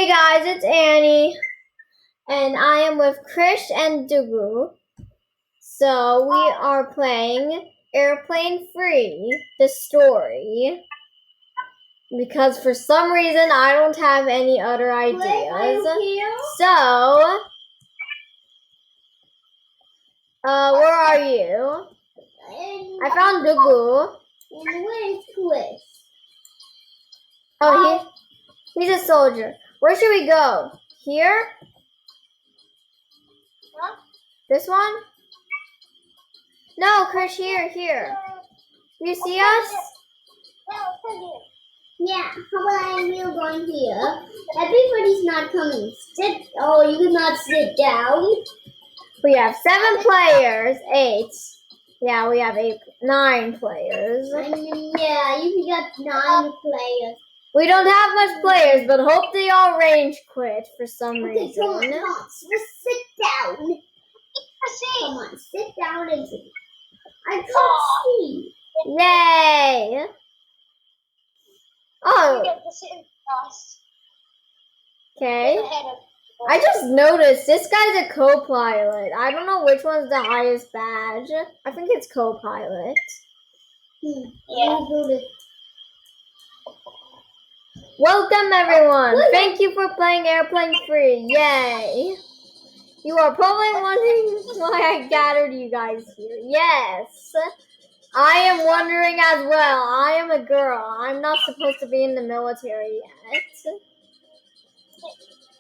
Hey guys, it's Annie, and I am with Krish and Dugu. So we are playing Airplane Free, the story, because for some reason I don't have any other ideas. So, where are you? I found Dugu. And where's Chris? Oh, he's a soldier. Where should we go? Here? Huh? This one? No, Krish, here. Do you see us? Yeah, how about you going here? Everybody's not coming. You cannot sit down. We have 7 players. 8. Yeah, we have 9 players. Yeah, you got 9 players. We don't have much players, but hope they all rage quit for some reason. Come on. Just sit down. Come on, sit down and see. I can't see. Yay! Oh. Okay. I just noticed this guy's a co-pilot. I don't know which one's the highest badge. I think it's co-pilot. Yeah. Welcome everyone. Thank you for playing Airplane Free. Yay. You are probably wondering why I gathered you guys here. Yes. I am wondering as well. I am a girl. I'm not supposed to be in the military yet.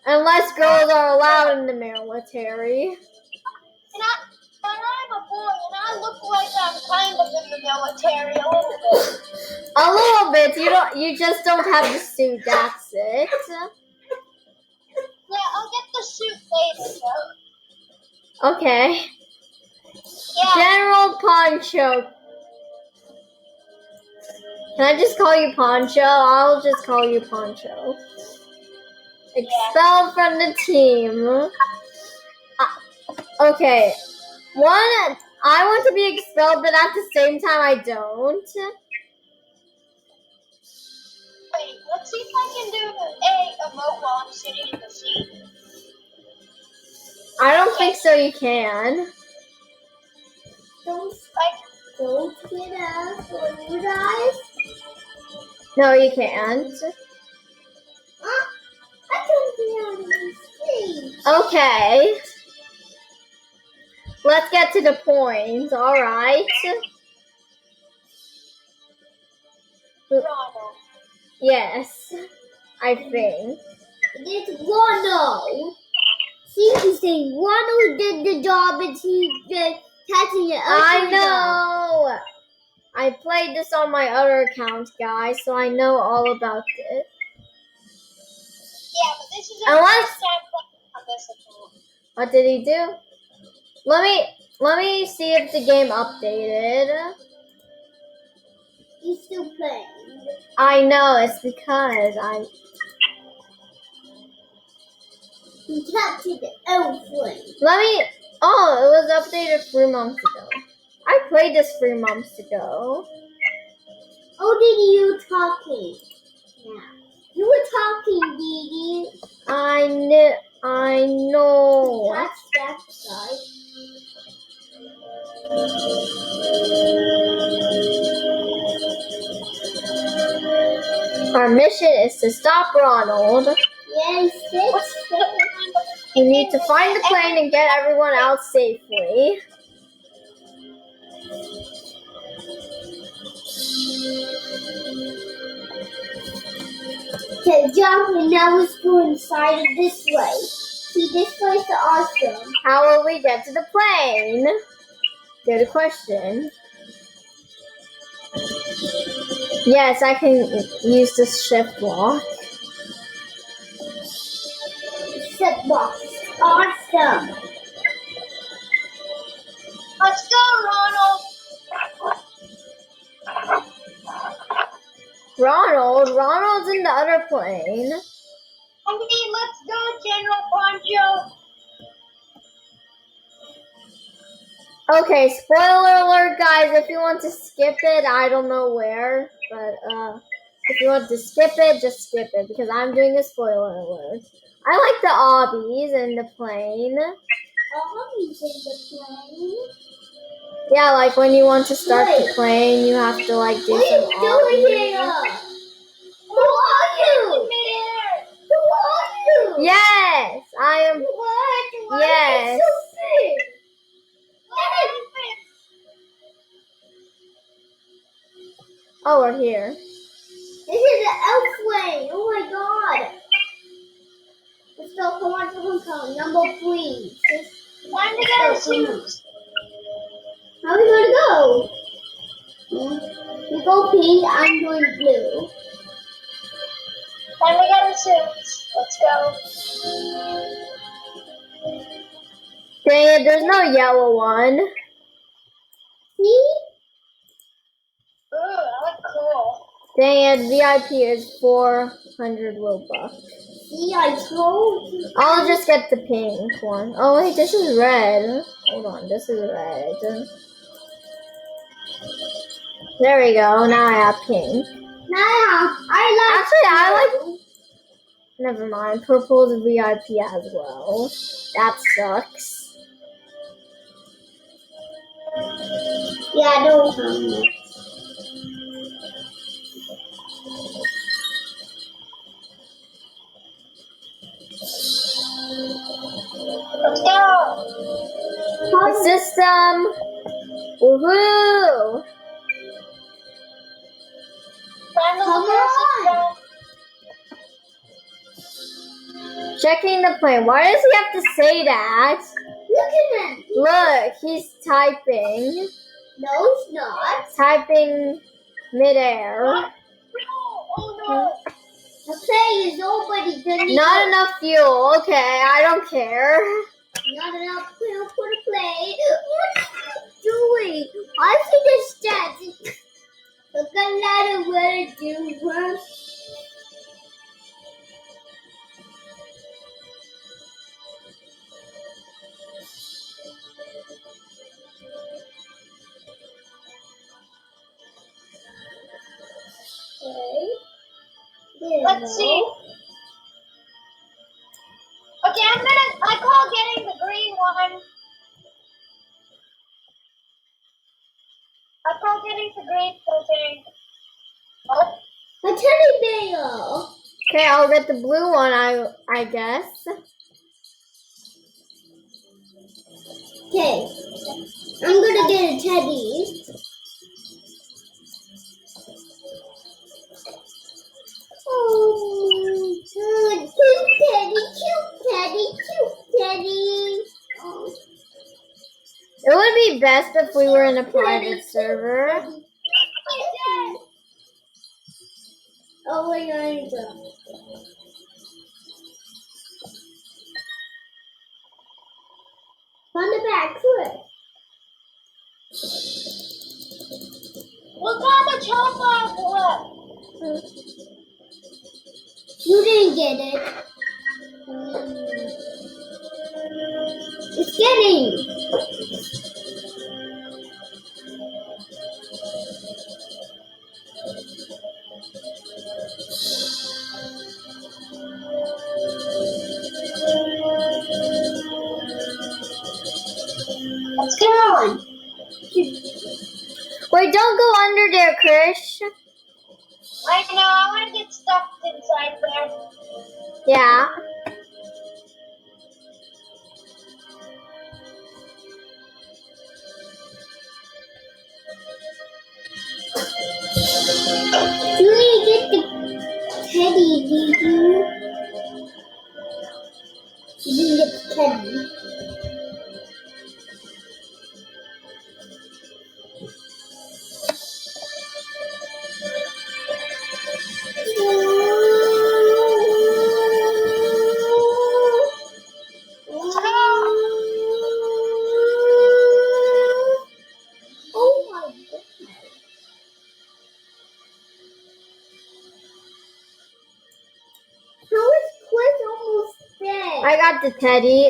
Unless girls are allowed in the military. And I'm a boy, and I look like I'm kind of in the military a little bit. A little bit. You just don't have the suit. That's it. Yeah, I'll get the suit later, though. Okay. Yeah. General Poncho. Can I just call you Poncho? I'll just call you Poncho. Expelled from the team. Okay. I want to be expelled, but at the same time, I don't. Wait, let's see if I can do a emote while I'm sitting in the seat. I don't think so. You can. Don't get up, or you guys. No, you can't. I don't get out of the seat. Okay. Let's get to the point. All right. Ronald. Yes, I think. It's Ronald. See, he's saying Ronald did the job and he did catching it. I know. I played this on my other account, guys, so I know all about it. Yeah, but this is our first time playing on this account. What did he do? Let me see if the game updated. He's still playing. I know, it's because He captured the airplane. Oh, it was updated 3 months ago. I played this 3 months ago. Oh, Didi, you talking? Yeah. You were talking, Didi. I know. That's that side. Our mission is to stop Ronald. Yes, We need to find the plane and get everyone out safely. Okay, jump, and now let's go inside of this way. See, this place is awesome. How will we get to the plane? Good question. Yes, I can use this shift lock. Set box. Awesome. Let's go, Ronald. Ronald's in the other plane. Okay, let's go, General Poncho. Okay, spoiler alert, guys. If you want to skip it, I don't know where, but If you want to skip it, just skip it because I'm doing a spoiler alert. I like the obbies and the plane. Obbies in the plane? Yeah, like when you want to start the plane, you have to like do some obbies. What are you doing here? Who are you? Who are you? Yes, I am. What? Yes. So big? Oh, we're here. This is an airplane. Oh my god. Let's go. Come on. Number 3. Time to get a suit. How are we going to go? You go pink, I'm going blue. Time to get a suit. Let's go. Dang it, there's no yellow one. See? Ooh, that look cool. Dang it, VIP is 400 Robux. See, I told you. I'll just get the pink one. Oh wait, this is red. Hold on, this is red. There we go, now I have pink. Nah, Actually, I like... Never mind, purple's VIP as well. That sucks. Yeah, I don't know. Let's go. The system! Woohoo! Time to look at the system. Checking the plane. Why does he have to say that? Look at him. Look, he's typing. No, he's not. Typing midair. Oh no. The plane is nobody gonna Not enough fuel. Okay, I don't care. Not enough fuel for the plane. What are you doing? I see the stats. Look a lot of what to do. Let's see. Okay, I call getting the green one. I call getting the green filter. Oh. A teddy bear. Okay, I'll get the blue one, I guess. Okay. I'm gonna get a teddy. Oh, cute teddy, cute teddy, cute teddy. Oh. It would be best if we were in a private server. Oh, wait, I need to go. On the back foot. Look on the top. You didn't get it. It's getting. Let's go on. Wait, don't go under there, Krish. I know, I want to get stuck inside there. Yeah. You didn't get the teddy, did you? You didn't get the teddy. Let's go. Oh my goodness. How is Chris almost dead? I got the teddy.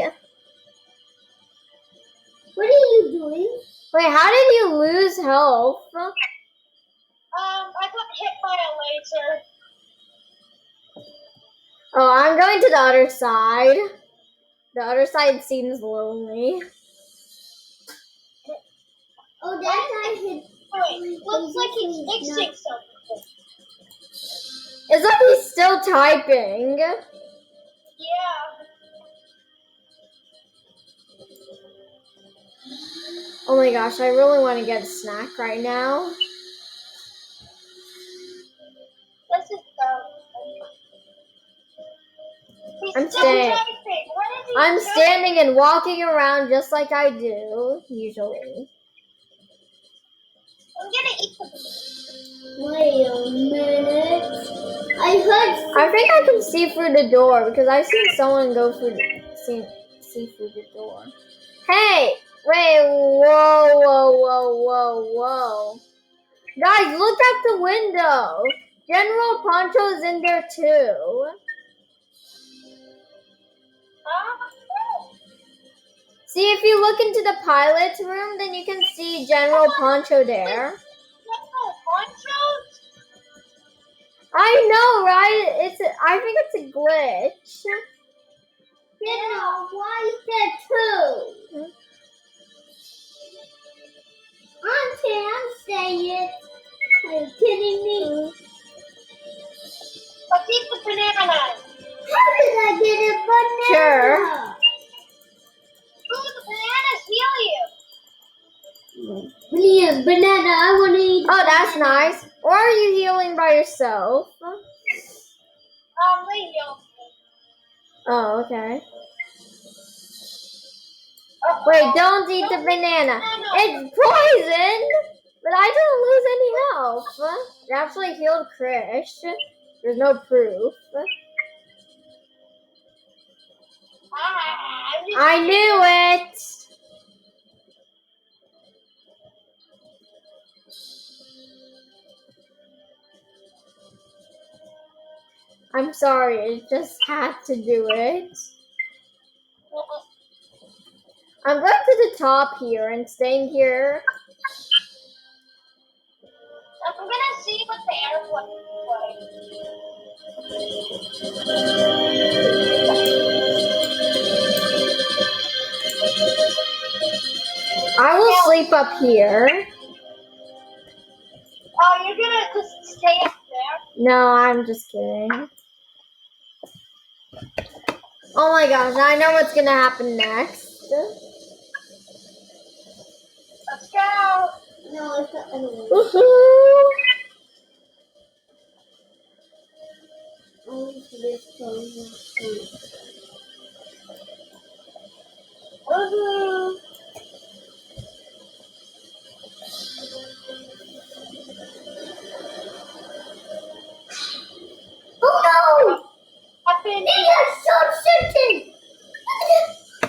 What are you doing? Wait, how did you lose health? I got hit by a laser. Oh, I'm going to the other side. The other side seems lonely. Oh, that guy hit. Wait, looks like he's fixing something. Is that he's still typing? Yeah. Oh my gosh, I really want to get a snack right now. This is He's I'm still staying. typing. What is he I'm doing? standing and walking around just like I do, usually. I'm gonna eat the. Wait a minute. I think I can see through the door because I've seen someone go through see through the door. Hey! Wait, whoa. Guys, look out the window. General Poncho is in there too. See, if you look into the pilot's room, then you can see General Poncho there. Ponchos? I know, right? I think it's a glitch. General, why is there two? Auntie, I'm saying. Are you kidding me? Let's eat the bananas. How did I get a banana? Sure. Ooh, the bananas heal you. Banana, I want to eat. Oh, that's nice. Or are you healing by yourself? They heal me. Oh, okay. Wait, don't eat the banana. It's poison! But I didn't lose any health. It actually healed Krish. There's no proof. I knew it! I'm sorry, it just had to do it. I'm going to the top here and staying here. I'm gonna see what the airplane is I will sleep up here. Oh, you're gonna just stay up there? No, I'm just kidding. Oh my gosh, I know what's gonna happen next. Let's go. No, it's the other one. Woohoo! Only for this phone. Woohoo. Oh no! Up in They are short-circuited!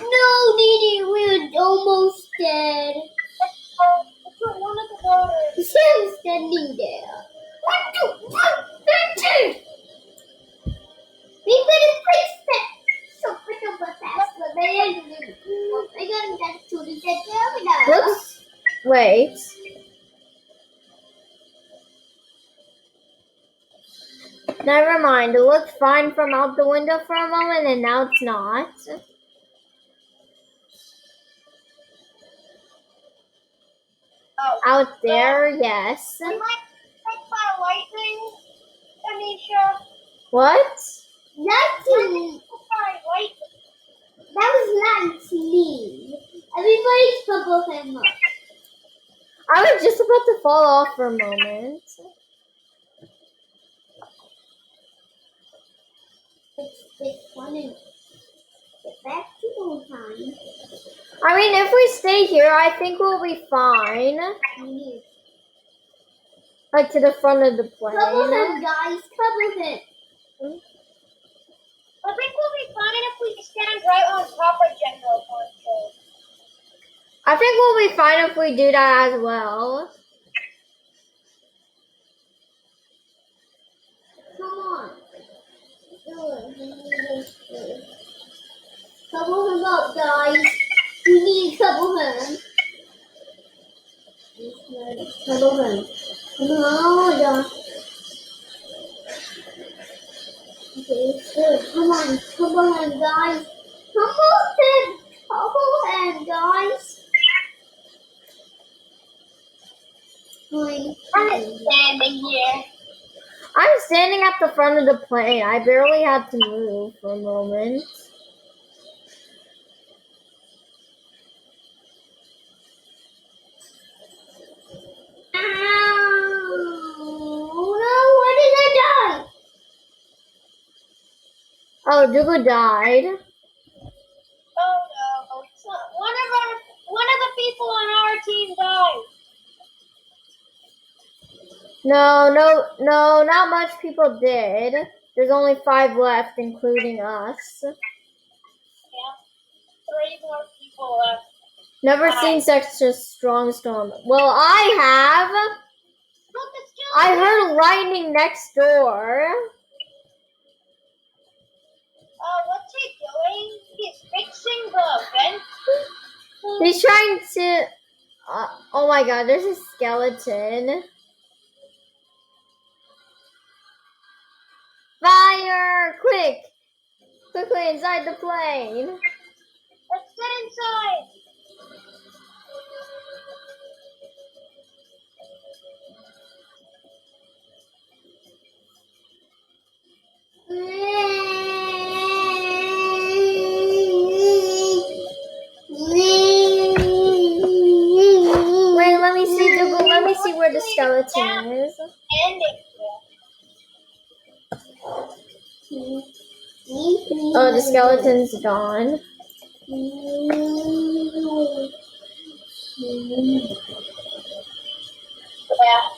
No, Didi, we're almost dead. Let's put one of the doors. Sam's standing there. 1, 2, 3, 30! We better fix that! So super fast, but I got that to the dead. Looks. Wait. Never mind. It looked fine from out the window for a moment, and now it's not. Oh. Out there, yes. We might hit by lightning, Anisha. What? Lightning! By lightning. That was lightning. Everybody's bubble him up. I was just about to fall off for a moment. It's funny. Get back to old time. I mean, if we stay here, I think we'll be fine. Like to the front of the plane. Cover him, guys. Cover him. I think we'll be fine if we stand right on top of General Poncho. I think we'll be fine if we do that as well. Come on. Cover him up, guys. We need to cover him. Cover him. No, Come on, guys. Come on, guys. I'm standing here. I'm standing at the front of the plane. I barely had to move for a moment. Oh no, why did I die? Oh, Dugu died. Oh no. One of the people on our team died. No, not much people did. There's only 5 left, including us. Yeah. 3 more people left. Never seen such a strong storm. Well, I have. Look, it's still I heard lightning next door. what's he doing? He's fixing the vent. He's trying to. Oh my god, there's a skeleton. Fire! Quick! Quickly inside the plane. Let's get inside. Wait, let me see, Dougal. Let me see where the skeleton is. Ending. Oh, the skeleton's gone. Yeah.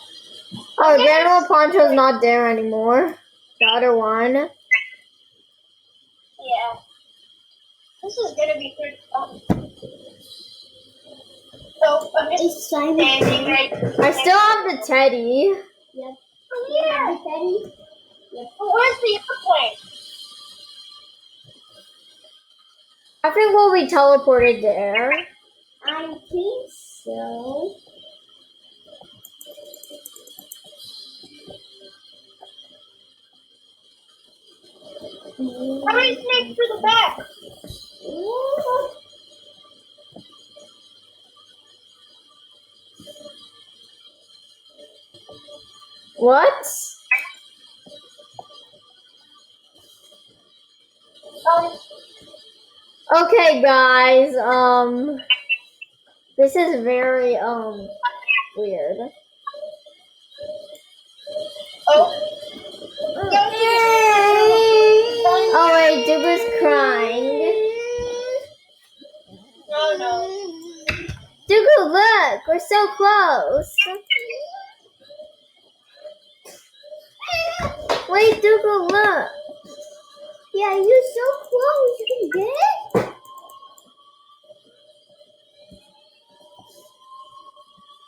Oh, General Poncho's not there anymore. The other one. Yeah. This is gonna be pretty fun. So I'm just standing right. I still have the teddy. Yep. Oh yeah. Teddy. But where's the airplane? I think we'll be teleported there. I think so. How do you sneak through the back? What? Okay, guys. This is very weird. Oh. Oh wait, Dugu's crying. No. Dugu, look, we're so close. Wait, Dugu, look. Yeah, you're so close. You can get it?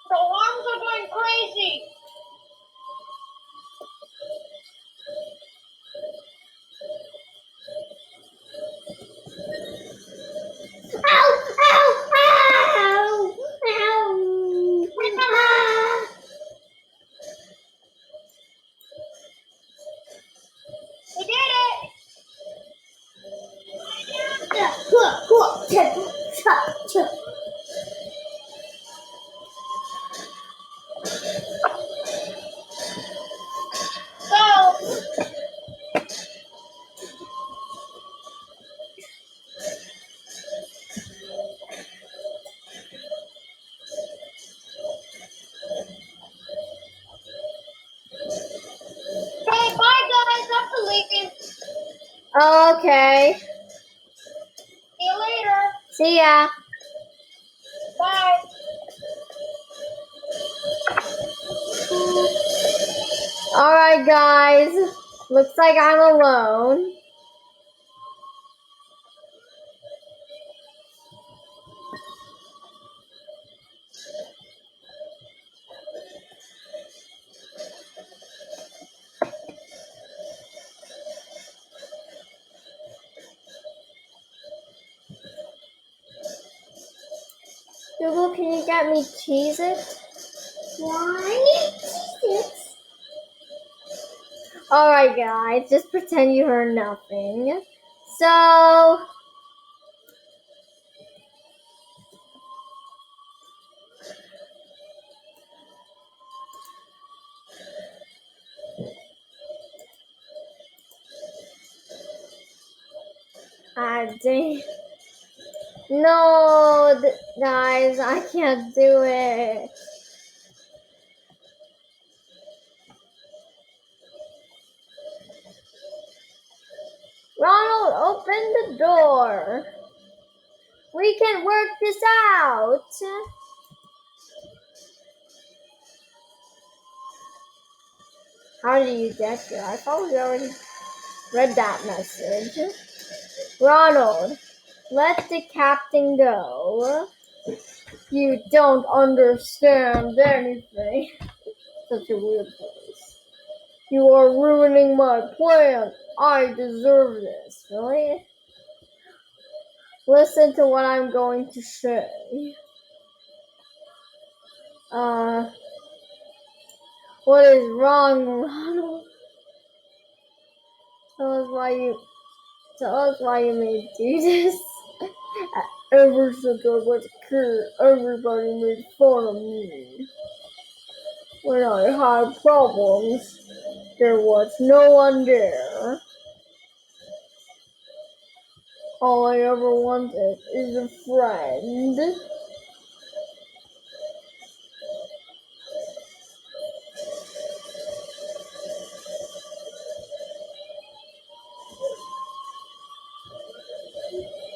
The alarms are going crazy. Ow! Ow! Ow! Ow! Ah! We did it. So. Hey, bye guys. I'm leaving. Oh, okay. See you later. See ya. Bye. Alright, guys. Looks like I'm alone. Google, can you get me Cheez-It? Why? Jesus. Alright, guys, just pretend you heard nothing. So, dang. No, guys, I can't do it. Ronald, open the door. We can work this out. How did you get here? I thought we already read that message. Ronald, let the captain go. You don't understand anything. Such a weird place. You are ruining my plan. I deserve this. Really? Listen to what I'm going to say. What is wrong, Ronald? Tell us why you made do this. Ever since I was a kid, everybody made fun of me. When I had problems, there was no one there. All I ever wanted is a friend.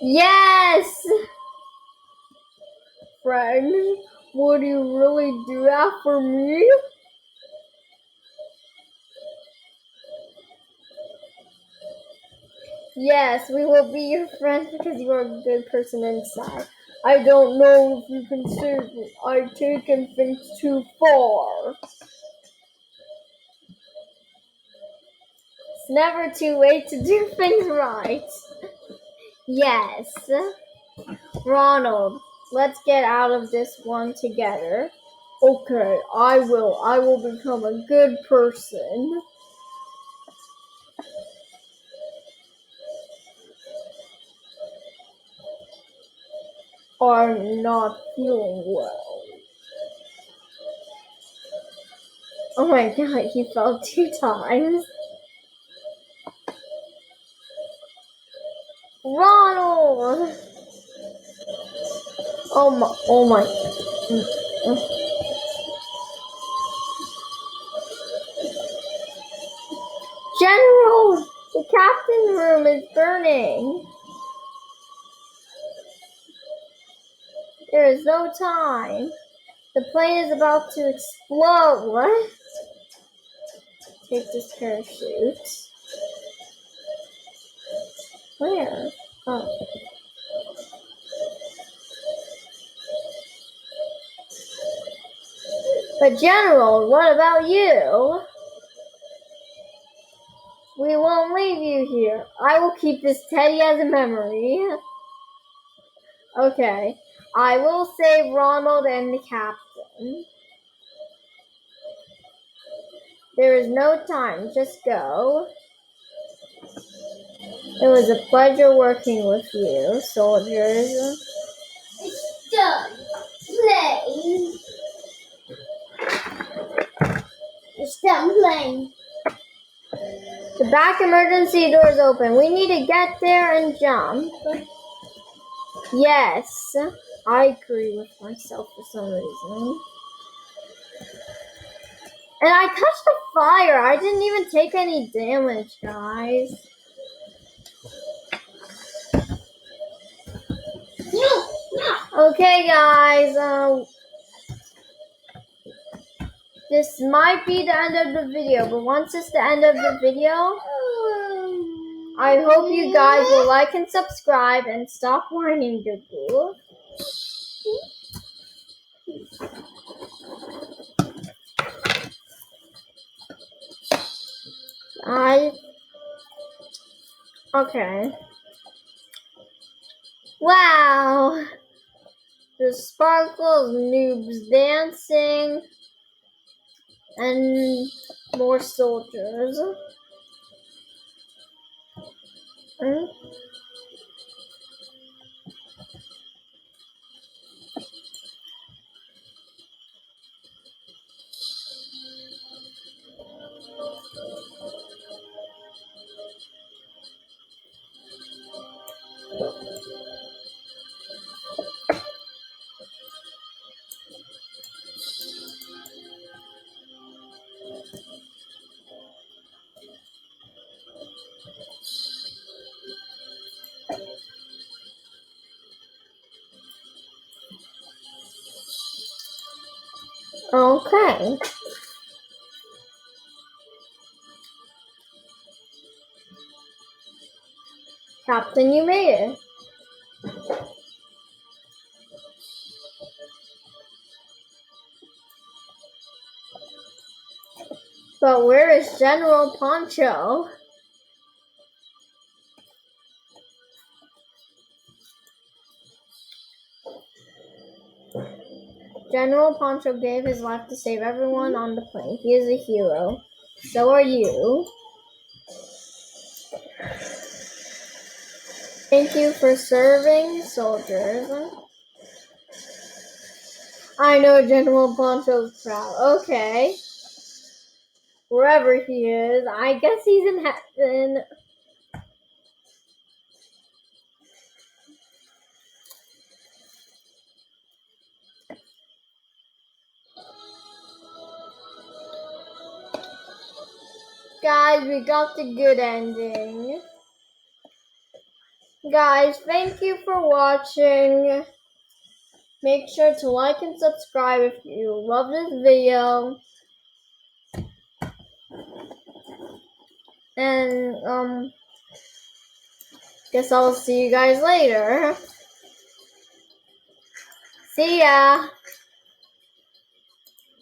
Yes! Friend, would you really do that for me? Yes, we will be your friends because you are a good person inside. I don't know if you can save me. I've taken things too far. It's never too late to do things right. Yes. Ronald, let's get out of this one together. Okay, I will. I will become a good person. I'm not feeling well. Oh my god, he fell 2 times. Ronald! Oh my. General! The captain's room is burning. There is no time. The plane is about to explode. What? Take this parachute. Where? Oh. But General, what about you? We won't leave you here. I will keep this teddy as a memory. Okay. I will save Ronald and the captain. There is no time. Just go. It was a pleasure working with you, soldiers. It's done. Playing. It's done playing. The back emergency door is open. We need to get there and jump. Yes, I agree with myself for some reason. And I touched the fire. I didn't even take any damage, guys. Okay, guys. This might be the end of the video, but once it's the end of the video, I hope you guys will like and subscribe and stop whining, Google. Okay. Wow! The sparkles, noobs dancing, and more soldiers. Hmm? Okay. Captain, you made it. But where is General Poncho? General Poncho gave his life to save everyone on the plane. He is a hero. So are you. Thank you for serving soldiers. I know General Poncho's proud. Okay. Wherever he is, I guess he's in heaven. Guys, we got the good ending. Guys, thank you for watching. Make sure to like and subscribe if you love this video. And, guess I'll see you guys later. See ya!